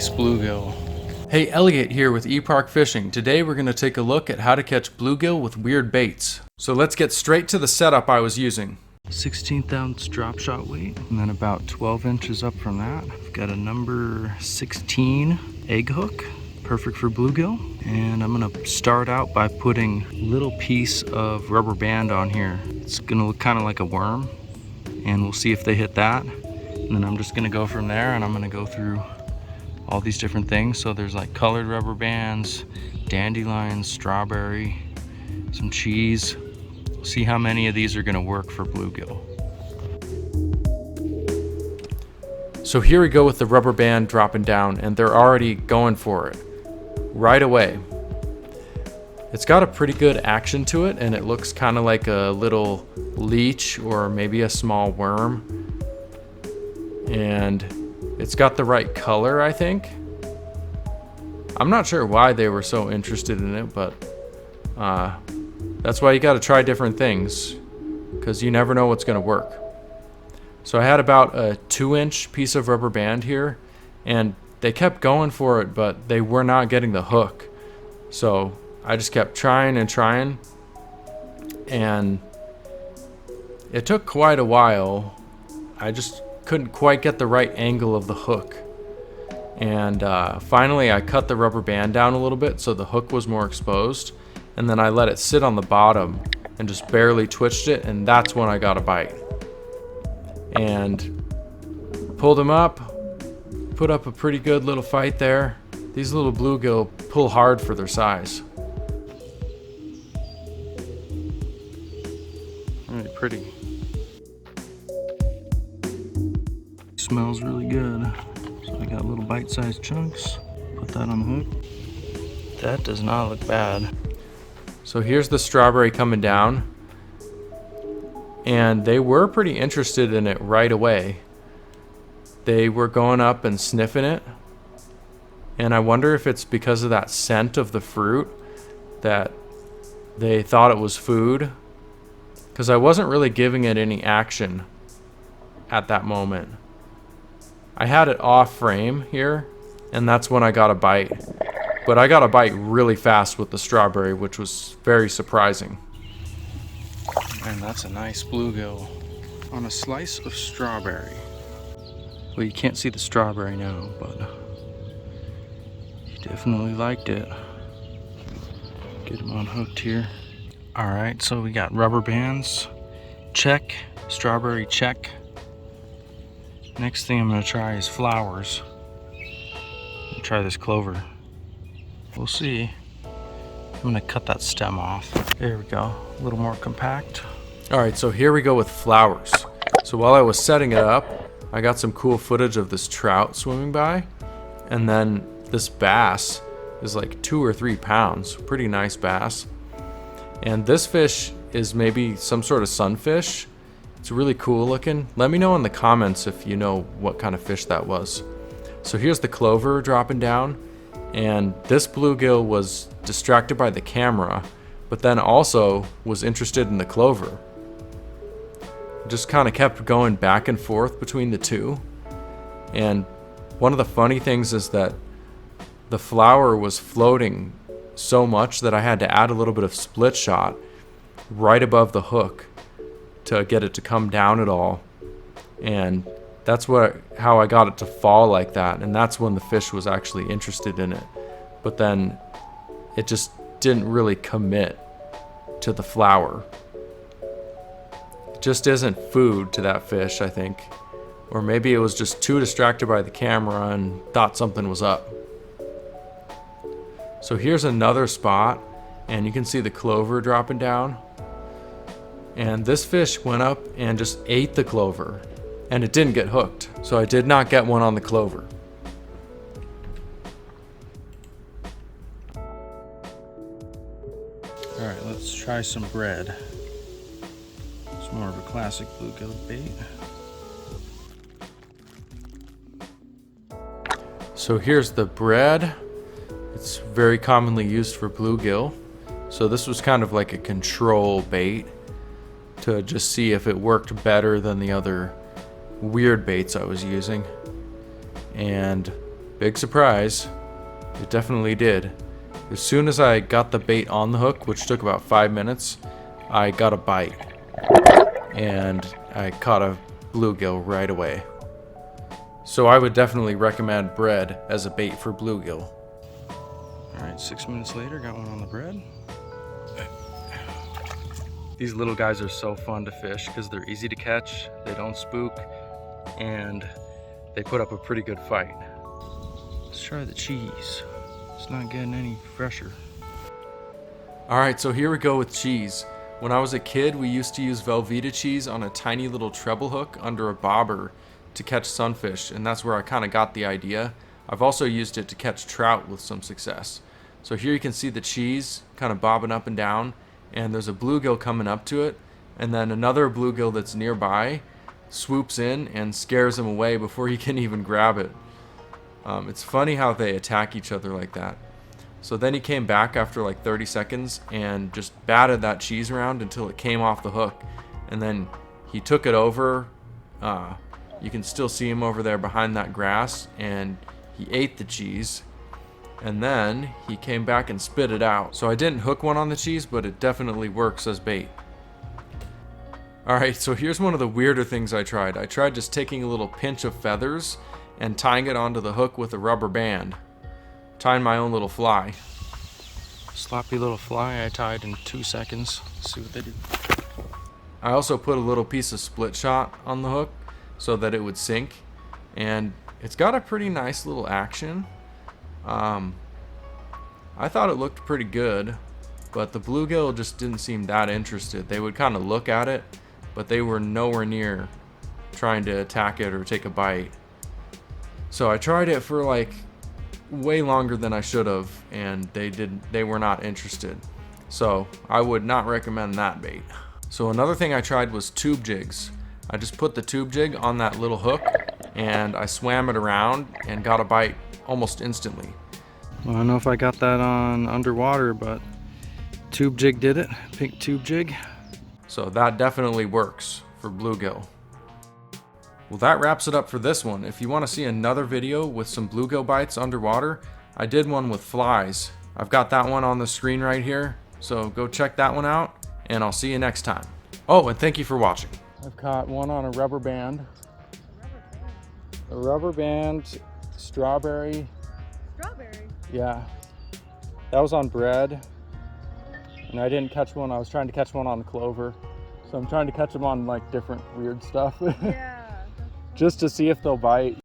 nice bluegill. Hey, Eliot here with ePark Fishing. Today we're going to take a look at how to catch bluegill with weird baits. So let's get straight to the setup I was using. 16th ounce drop shot weight, and then about 12 inches up from that, I've got a number 16 egg hook, perfect for bluegill. And I'm gonna start out by putting a little piece of rubber band on here. It's gonna look kind of like a worm, and we'll see if they hit that. And then I'm just gonna go from there, and I'm gonna go through all these different things. So there's like colored rubber bands, dandelions, strawberry, some cheese. See how many of these are gonna work for bluegill. So here we go with the rubber band dropping down, and they're already going for it right away. It's got a pretty good action to it, and it looks kind of like a little leech or maybe a small worm. And it's got the right color, I think. I'm not sure why they were so interested in it, but that's why you got to try different things, because you never know what's going to work. So I had about a 2-inch piece of rubber band here, and they kept going for it, but they were not getting the hook. So I just kept trying and trying, and it took quite a while. I just couldn't quite get the right angle of the hook. And finally I cut the rubber band down a little bit so the hook was more exposed, and then I let it sit on the bottom and just barely twitched it, and that's when I got a bite. And pulled him up, put up a pretty good little fight there. These little bluegill pull hard for their size. Really pretty. Smells really good. So I got little bite-sized chunks. Put that on the hook. That does not look bad. So here's the strawberry coming down, and they were pretty interested in it right away. They were going up and sniffing it, and I wonder if it's because of that scent of the fruit that they thought it was food, because I wasn't really giving it any action at that moment. I had it off frame here, and that's when I got a bite. But I got a bite really fast with the strawberry, which was very surprising. And that's a nice bluegill on a slice of strawberry. Well, you can't see the strawberry now, but he definitely liked it. Get him unhooked here. All right, so we got rubber bands, check, strawberry, check. Next thing I'm gonna try is flowers. I'll try this clover. We'll see. I'm gonna cut that stem off. There we go, a little more compact. All right, so here we go with flowers. So while I was setting it up, I got some cool footage of this trout swimming by, and then this bass is like 2 or 3 pounds, pretty nice bass. And this fish is maybe some sort of sunfish. It's really cool looking. Let me know in the comments if you know what kind of fish that was. So here's the clover dropping down, and this bluegill was distracted by the camera, but then also was interested in the clover. Just kind of kept going back and forth between the two. And one of the funny things is that the flower was floating so much that I had to add a little bit of split shot right above the hook to get it to come down at all. And that's how I got it to fall like that, and that's when the fish was actually interested in it. But then it just didn't really commit to the flower. It just isn't food to that fish, I think. Or maybe it was just too distracted by the camera and thought something was up. So here's another spot, and you can see the clover dropping down. And this fish went up and just ate the clover, and it didn't get hooked. So I did not get one on the clover. All right, let's try some bread. It's more of a classic bluegill bait. So here's the bread. It's very commonly used for bluegill. So this was kind of like a control bait to just see if it worked better than the other weird baits I was using. And Big surprise, it definitely did. As soon as I got the bait on the hook, which took about 5 minutes, I got a bite. And I caught a bluegill right away. So I would definitely recommend bread as a bait for bluegill. Alright, 6 minutes later, got one on the bread. These little guys are so fun to fish because they're easy to catch, they don't spook, and they put up a pretty good fight. Let's try the cheese. It's not getting any fresher. Alright, so here we go with cheese. When I was a kid, we used to use Velveeta cheese on a tiny little treble hook under a bobber to catch sunfish, and that's where I kind of got the idea. I've also used it to catch trout with some success. So here you can see the cheese kind of bobbing up and down, and there's a bluegill coming up to it, and then another bluegill that's nearby swoops in and scares him away before he can even grab it. It's funny how they attack each other like that. So then he came back after like 30 seconds and just batted that cheese around until it came off the hook, and then he took it over. You can still see him over there behind that grass, and he ate the cheese, and then he came back and spit it out. So I didn't hook one on the cheese, but it definitely works as bait. Alright, so here's one of the weirder things I tried. I tried just taking a little pinch of feathers and tying it onto the hook with a rubber band. Tying my own little fly. Sloppy little fly I tied in 2 seconds. Let's see what they do. I also put a little piece of split shot on the hook so that it would sink, and it's got a pretty nice little action. I thought it looked pretty good, but the bluegill just didn't seem that interested. They would kind of look at it, but they were nowhere near trying to attack it or take a bite. So I tried it for like way longer than I should have, and they were not interested. So I would not recommend that bait. So another thing I tried was tube jigs. I just put the tube jig on that little hook and I swam it around and got a bite almost instantly. Well, I don't know if I got that on underwater, but tube jig did it. Pink tube jig. So that definitely works for bluegill. Well, that wraps it up for this one. If you want to see another video with some bluegill bites underwater, I did one with flies. I've got that one on the screen right here, so go check that one out, and I'll see you next time. Oh, and thank you for watching. I've caught one on a rubber band. A rubber band, strawberry. Strawberry? Yeah. That was on bread. And I didn't catch one. I was trying to catch one on clover. So I'm trying to catch them on like different weird stuff. Yeah. Just to see if they'll bite.